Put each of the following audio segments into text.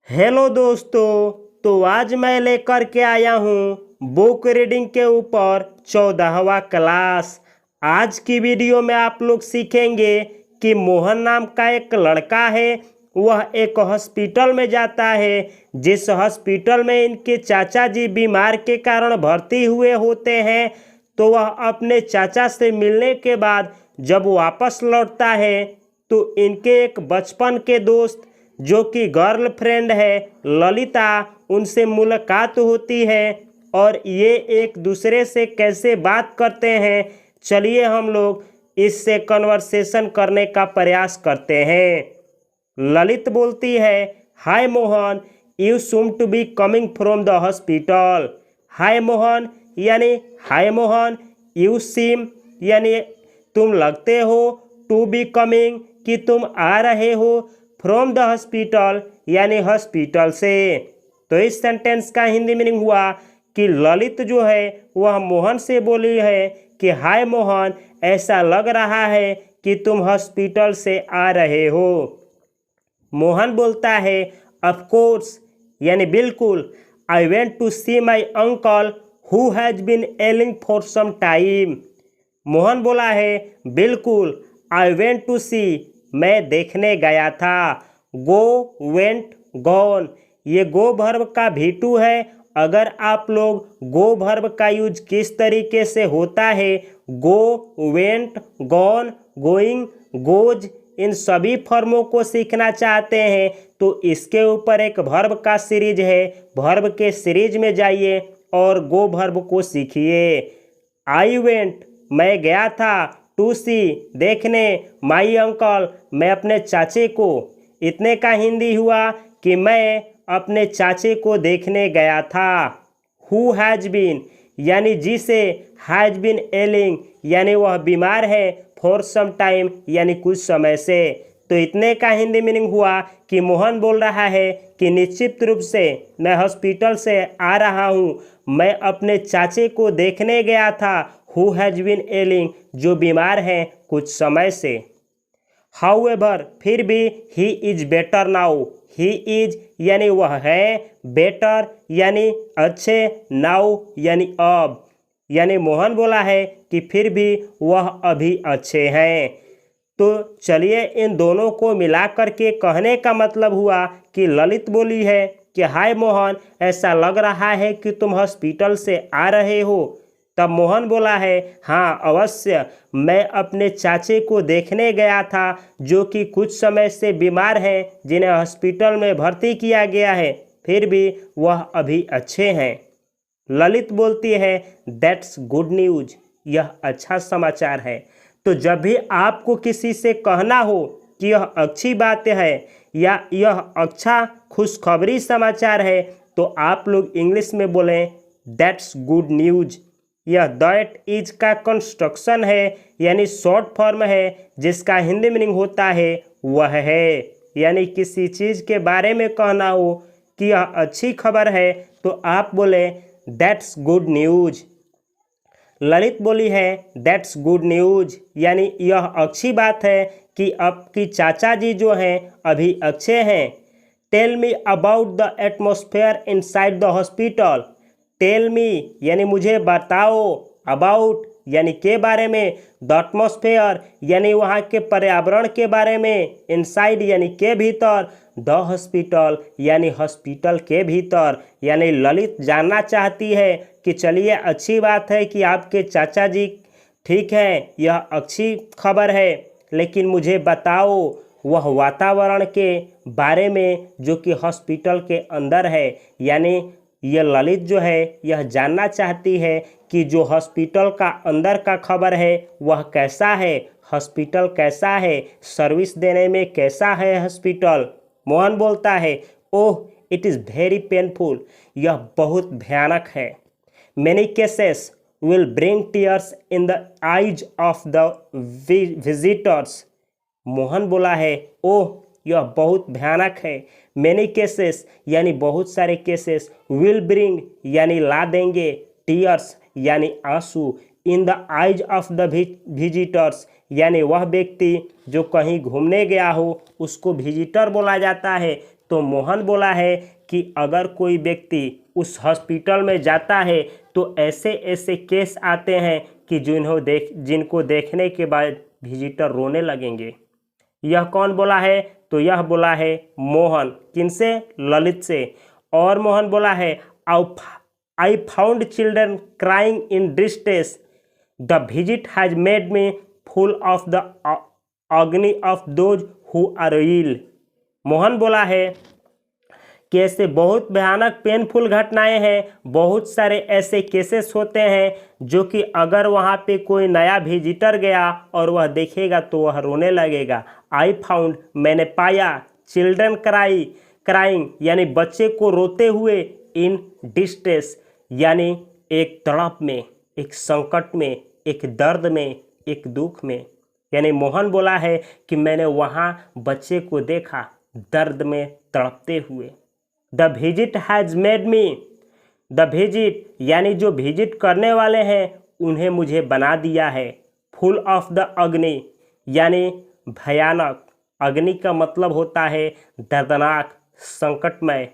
Hello दोस्तों, तो आज मैं लेकर के आया हूँ बुक रीडिंग के ऊपर 14वां क्लास। आज की वीडियो में आप लोग सीखेंगे कि मोहन नाम का एक लड़का है। वह एक हॉस्पिटल में जाता है। जिस हॉस्पिटल में इनके चाचा जी बीमार के कारण भर्ती हुए होते हैं, तो वह अपने चाचा से मिलने के बाद जब वापस लौटता है तो इनके एक बचपन के दोस्त जो कि गर्लफ्रेंड है ललिता, उनसे मुलाकात होती है और ये एक दूसरे से कैसे बात करते हैं, चलिए हम लोग इससे कन्वर्सेशन करने का प्रयास करते हैं। ललित बोलती है, hi Mohan, you seem to be coming from the hospital. Hi Mohan यानी हाय मोहन, यू सीम यानी तुम लगते हो, टू बी कमिंग कि तुम आ रहे हो, फ्रॉम द हॉस्पिटल यानी हॉस्पिटल से। तो इस सेंटेंस का हिंदी मीनिंग हुआ कि ललित जो है वह मोहन से बोली है कि हाय मोहन, ऐसा लग रहा है कि तुम हॉस्पिटल से आ रहे हो। मोहन बोलता है, ऑफ कोर्स यानी बिल्कुल, I went to see my uncle who has been ailing for some time. Mohan बोला है, बिल्कुल, आई वेंट टू सी मैं देखने गया था। गो, वेंट, गॉन, ये गो वर्ब का V2 है। अगर आप लोग गो वर्ब का यूज किस तरीके से होता है, गो, वेंट, गॉन, गोइंग, गोज, इन सभी फॉर्मों को सीखना चाहते हैं तो इसके ऊपर एक वर्ब का सीरीज है। वर्ब के सीरीज में जाइए और गो वर्ब को सीखिए। आई वेंट मैं गया था, टू सी देखने, माई अंकल मैं अपने चाचे को। इतने का हिंदी हुआ कि मैं अपने चाचे को देखने गया था। हु हैज़ बीन यानी जिसे, हैज़ बीन एलिंग यानी वह बीमार है, फॉर सम टाइम यानी कुछ समय से। तो इतने का हिंदी मीनिंग हुआ कि मोहन बोल रहा है कि निश्चित रूप से मैं हॉस्पिटल से आ रहा हूँ, मैं अपने चाचे को देखने गया था, हु हैज़ बीन एलिंग जो बीमार हैं कुछ समय से। हाउएवर फिर भी, he is better now, he is यानी वह है, बेटर यानी अच्छे, नाउ यानी अब, यानी मोहन बोला है कि फिर भी वह अभी अच्छे हैं। तो चलिए इन दोनों को मिला करके कहने का मतलब हुआ कि ललित बोली है कि हाय मोहन, ऐसा लग रहा है कि तुम हॉस्पिटल से आ रहे हो। तब मोहन बोला है, हाँ अवश्य, मैं अपने चाचे को देखने गया था जो कि कुछ समय से बीमार हैं, जिन्हें हॉस्पिटल में भर्ती किया गया है, फिर भी वह अभी अच्छे हैं। ललित बोलती है, दैट्स गुड न्यूज, यह अच्छा समाचार है। तो जब भी आपको किसी से कहना हो कि यह अच्छी बात है या यह अच्छा खुशखबरी समाचार है, तो आप लोग इंग्लिश में बोलें दैट्स गुड न्यूज। यह दैट इज का कंस्ट्रक्शन है यानी शॉर्ट फॉर्म है, जिसका हिंदी मीनिंग होता है वह है। यानी किसी चीज़ के बारे में कहना हो कि यह अच्छी खबर है तो आप बोले दैट्स गुड न्यूज। ललित बोली है, दैट्स गुड न्यूज यानी यह अच्छी बात है कि आपकी चाचा जी जो हैं अभी अच्छे हैं। Tell me about the atmosphere inside the hospital. Tell me यानी मुझे बताओ, अबाउट यानी के बारे में, द एटमॉस्फेयर यानी वहाँ के पर्यावरण के बारे में, इनसाइड यानी के भीतर, द हॉस्पिटल यानी हॉस्पिटल के भीतर। यानी ललित जानना चाहती है कि चलिए अच्छी बात है कि आपके चाचा जी ठीक हैं, यह अच्छी खबर है, लेकिन मुझे बताओ वह वातावरण के बारे में जो कि हॉस्पिटल के अंदर है। यानी यह ललित जो है यह जानना चाहती है कि जो हॉस्पिटल का अंदर का खबर है वह कैसा है, हॉस्पिटल कैसा है, सर्विस देने में कैसा है हॉस्पिटल। मोहन बोलता है, oh it is very painful, यह बहुत भयानक है। Many cases will bring tears in the eyes of the visitors. Mohan बोला है, ओह यह बहुत भयानक है। मैनी केसेस यानी बहुत सारे केसेस, विल ब्रिंग यानी ला देंगे, टीयर्स यानी आंसू, in the eyes of the visitors यानी वह व्यक्ति जो कहीं घूमने गया हो उसको विजिटर बोला जाता है। तो मोहन बोला है कि अगर कोई व्यक्ति उस हॉस्पिटल में जाता है तो ऐसे ऐसे केस आते हैं कि जिनको देखने के बाद विजिटर रोने लगेंगे। यह कौन बोला है? तो यह बोला है मोहन। किनसे? ललित से। और मोहन बोला है I found children crying in distress, the visit has made me full of the agony of those who are ill. Mohan बोला है कि ऐसे बहुत भयानक पेनफुल घटनाएं हैं, बहुत सारे ऐसे केसेस होते हैं जो कि अगर वहाँ पे कोई नया विजिटर गया और वह देखेगा तो वह रोने लगेगा। आई फाउंड, मैंने पाया, चिल्ड्रन क्राइंग यानी बच्चे को रोते हुए, इन डिस्ट्रेस यानी एक तड़प में, एक संकट में, एक दर्द में, एक दुख में। यानी मोहन बोला है कि मैंने वहाँ बच्चे को देखा दर्द में तड़पते हुए। The visit has made me, the visit यानी जो विजिट करने वाले हैं उन्हें मुझे बना दिया है, फुल ऑफ द अग्नि यानी भयानक। अग्नि का मतलब होता है दर्दनाक, संकटमय,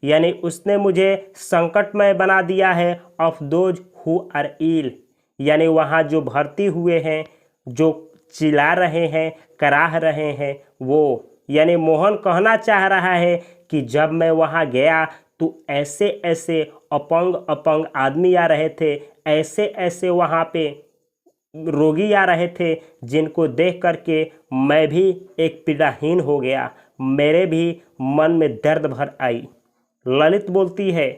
यानी उसने मुझे संकटमय बना दिया है। Of those who are ill यानी वहाँ जो भर्ती हुए हैं, जो चिल्ला रहे हैं, कराह रहे हैं वो। यानी मोहन कहना चाह रहा है कि जब मैं वहाँ गया तो ऐसे ऐसे अपंग आदमी आ रहे थे, ऐसे ऐसे वहाँ पे रोगी आ रहे थे जिनको देख करके मैं भी एक पीड़ाहीन हो गया, मेरे भी मन में दर्द भर आई। ललित बोलती है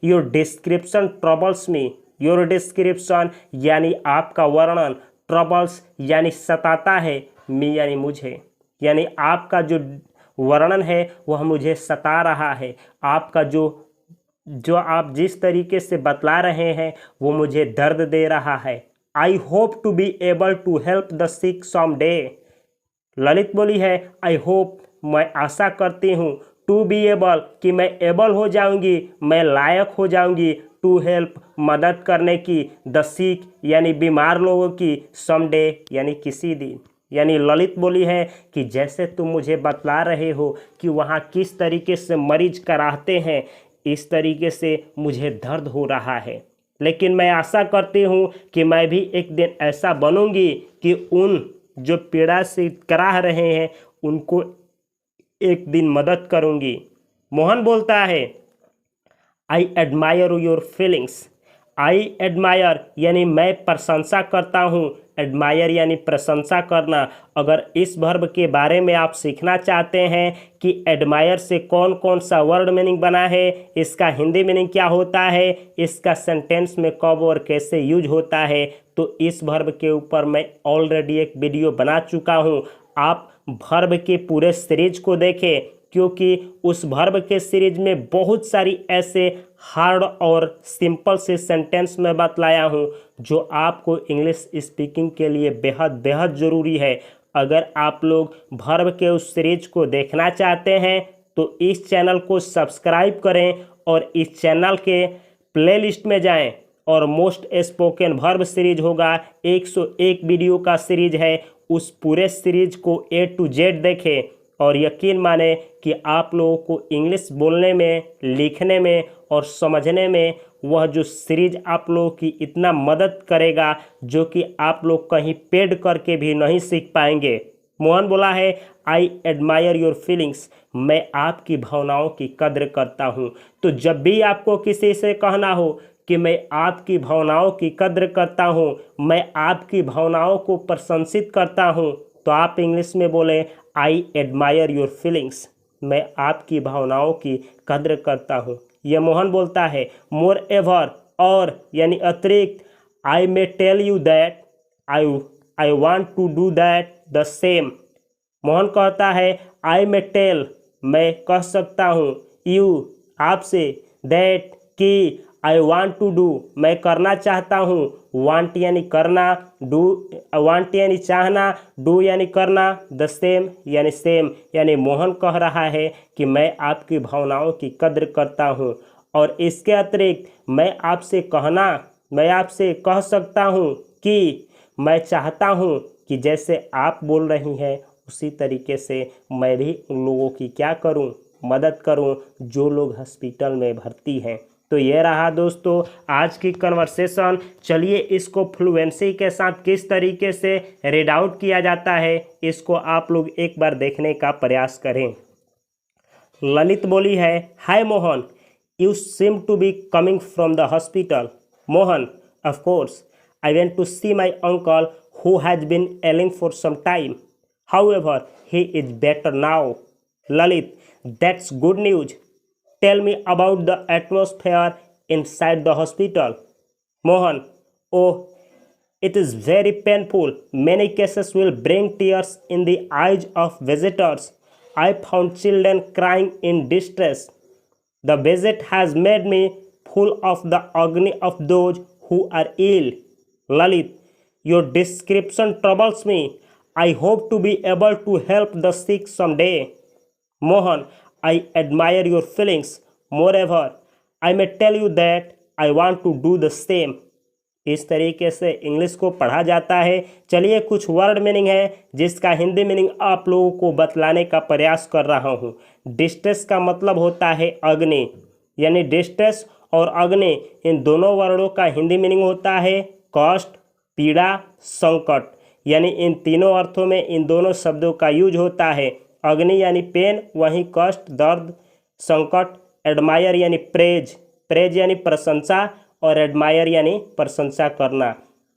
your description troubles me, your description यानी आपका वर्णन, ट्रबल्स यानी सताता है, मी यानी मुझे, यानी आपका जो वर्णन है वह मुझे सता रहा है। आपका जो आप जिस तरीके से बतला रहे हैं वो मुझे दर्द दे रहा है। I hope to be able to help the sick some day. Lalit बोली है आई होप, मैं आशा करती हूँ, टू बी एबल कि मैं एबल हो जाऊंगी, मैं लायक हो जाऊंगी, टू हेल्प मदद करने की, द सिक यानी बीमार लोगों की, सम डे यानी किसी दिन। यानी ललित बोली है कि जैसे तुम मुझे बतला रहे हो कि वहाँ किस तरीके से मरीज कराहते हैं, इस तरीके से मुझे दर्द हो रहा है, लेकिन मैं आशा करती हूँ कि मैं भी एक दिन ऐसा बनूंगी कि उन जो पीड़ा से कराह रहे हैं उनको एक दिन मदद करूंगी। मोहन बोलता है I admire your feelings. I admire यानी मैं प्रशंसा करता हूँ, एडमायर यानी प्रशंसा करना। अगर इस वर्ब के बारे में आप सीखना चाहते हैं कि एडमायर से कौन कौन सा वर्ड मीनिंग बना है, इसका हिंदी मीनिंग क्या होता है, इसका सेंटेंस में कब और कैसे यूज होता है, तो इस वर्ब के ऊपर मैं ऑलरेडी एक वीडियो बना चुका हूँ। आप वर्ब के पूरे सीरीज को देखें, क्योंकि उस वर्ब के सीरीज में बहुत सारी ऐसे हार्ड और सिंपल से सेंटेंस में बतलाया हूँ जो आपको इंग्लिश स्पीकिंग के लिए बेहद बेहद ज़रूरी है। अगर आप लोग वर्ब के उस सीरीज को देखना चाहते हैं तो इस चैनल को सब्सक्राइब करें और इस चैनल के प्लेलिस्ट में जाएं और मोस्ट स्पोकन वर्ब सीरीज होगा, 101 वीडियो का सीरीज है, उस पूरे सीरीज को A to Z देखें और यकीन माने कि आप लोगों को इंग्लिश बोलने में, लिखने में और समझने में वह जो सीरीज आप लोगों की इतना मदद करेगा जो कि आप लोग कहीं पेड करके भी नहीं सीख पाएंगे। मोहन बोला है आई एडमायर योर फीलिंग्स, मैं आपकी भावनाओं की कद्र करता हूँ। तो जब भी आपको किसी से कहना हो कि मैं आपकी भावनाओं की कद्र करता हूँ, मैं आपकी भावनाओं को प्रशंसित करता हूँ, तो आप इंग्लिश में बोलें आई एडमायर योर फीलिंग्स, मैं आपकी भावनाओं की कद्र करता हूँ। यह मोहन बोलता है मोर एवर, और यानी अतिरिक्त, I may tell you that I want to do that the same. Mohan कहता है आई मे टेल, मैं कह सकता हूँ, यू आपसे, दैट कि, आई वांट टू डू मैं करना चाहता हूँ, वांट यानी करना, डू वांट यानी चाहना, डू यानी करना, द सेम यानी सेम। यानी मोहन कह रहा है कि मैं आपकी भावनाओं की कद्र करता हूँ और इसके अतिरिक्त मैं आपसे कह सकता हूँ कि मैं चाहता हूँ कि जैसे आप बोल रही हैं उसी तरीके से मैं भी उन लोगों की क्या करूँ, मदद करूं जो लोग हॉस्पिटल में भर्ती हैं। तो ये रहा दोस्तों आज की कन्वर्सेशन। चलिए इसको फ्लुएंसी के साथ किस तरीके से रीड आउट किया जाता है इसको आप लोग एक बार देखने का प्रयास करें। ललित बोली है, hi Mohan, you seem to be coming from the hospital. Mohan, of course, I went to see my uncle who has been ailing for some time. However, he is better now. Lalit, that's good news. Tell me about the atmosphere inside the hospital. Mohan, oh, it is very painful. Many cases will bring tears in the eyes of visitors. I found children crying in distress. The visit has made me full of the agony of those who are ill. Lalit, your description troubles me. I hope to be able to help the sick someday. Mohan, I admire your feelings. Moreover, I may tell you that I want to do the same. इस तरीके से English को पढ़ा जाता है। चलिए कुछ word meaning है जिसका हिंदी मीनिंग आप लोगों को बतलाने का प्रयास कर रहा हूँ। डिस्ट्रेस का मतलब होता है अग्नि, यानी डिस्ट्रेस और अग्नि इन दोनों वर्डों का हिंदी मीनिंग होता है कष्ट, पीड़ा, संकट। यानी इन तीनों अर्थों में इन दोनों शब्दों का यूज होता है। अग्नि यानी पेन, वहीं कष्ट, दर्द, संकट। एडमायर यानी प्रेज, प्रेज यानी प्रशंसा और एडमायर यानी प्रशंसा करना।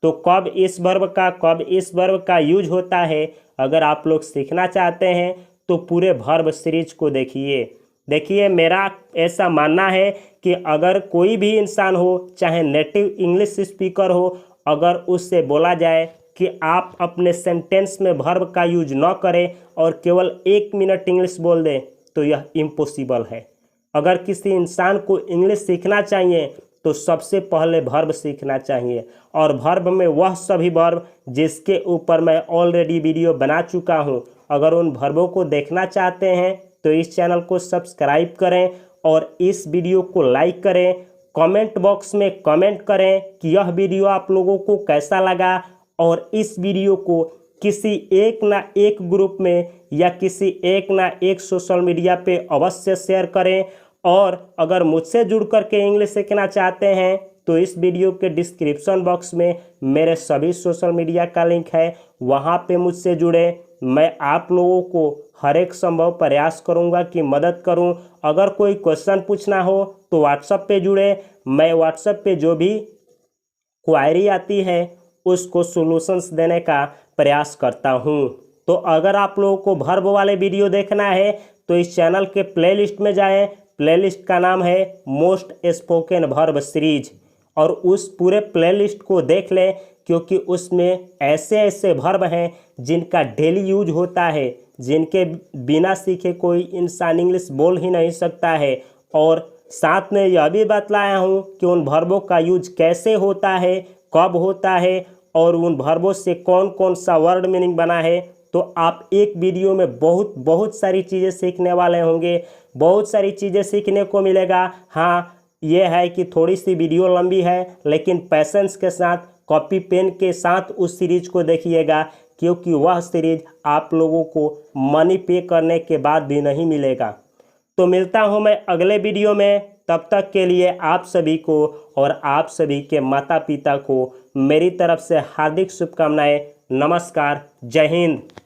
तो कब इस वर्ब का यूज होता है अगर आप लोग सीखना चाहते हैं तो पूरे वर्ब सीरीज को देखिए मेरा ऐसा मानना है कि अगर कोई भी इंसान हो, चाहे नेटिव इंग्लिश स्पीकर हो, अगर उससे बोला जाए कि आप अपने सेंटेंस में वर्ब का यूज न करें और केवल 1 मिनट इंग्लिश बोल दें तो यह इम्पॉसिबल है। अगर किसी इंसान को इंग्लिश सीखना चाहिए तो सबसे पहले वर्ब सीखना चाहिए, और वर्ब में वह सभी वर्ब जिसके ऊपर मैं ऑलरेडी वीडियो बना चुका हूं। अगर उन वर्बों को देखना चाहते हैं तो इस चैनल को सब्सक्राइब करें और इस वीडियो को लाइक करें। कमेंट बॉक्स में कमेंट करें कि यह वीडियो आप लोगों को कैसा लगा, और इस वीडियो को किसी एक ना एक ग्रुप में या किसी एक ना एक सोशल मीडिया पे अवश्य शेयर करें। और अगर मुझसे जुड़ करके इंग्लिश सीखना चाहते हैं तो इस वीडियो के डिस्क्रिप्शन बॉक्स में मेरे सभी सोशल मीडिया का लिंक है, वहाँ पे मुझसे जुड़ें। मैं आप लोगों को हर एक संभव प्रयास करूंगा कि मदद करूं। अगर कोई क्वेश्चन पूछना हो तो व्हाट्सएप पे जुड़े। मैं व्हाट्सएप पे जो भी क्वायरी आती है उसको सॉल्यूशंस देने का प्रयास करता हूं। तो अगर आप लोगों को वर्ब वाले वीडियो देखना है तो इस चैनल के प्लेलिस्ट में जाएं। प्लेलिस्ट का नाम है मोस्ट स्पोकन वर्ब सीरीज, और उस पूरे प्लेलिस्ट को देख लें क्योंकि उसमें ऐसे ऐसे वर्ब हैं जिनका डेली यूज होता है, जिनके बिना सीखे कोई इंसान इंग्लिश बोल ही नहीं सकता है। और साथ में यह भी बतलाया हूँ कि उन वर्बों का यूज कैसे होता है, कब होता है, और उन वर्बों से कौन कौन सा वर्ड मीनिंग बना है। तो आप एक वीडियो में बहुत सारी चीज़ें सीखने वाले होंगे, बहुत सारी चीज़ें सीखने को मिलेगा। हाँ, ये है कि थोड़ी सी वीडियो लंबी है, लेकिन पैसेंस के साथ, कॉपी पेन के साथ उस सीरीज को देखिएगा, क्योंकि वह सीरीज आप लोगों को मनी पे करने के बाद भी नहीं मिलेगा। तो मिलता हूँ मैं अगले वीडियो में। तब तक के लिए आप सभी को और आप सभी के माता पिता को मेरी तरफ से हार्दिक शुभकामनाएं। नमस्कार, जय हिंद।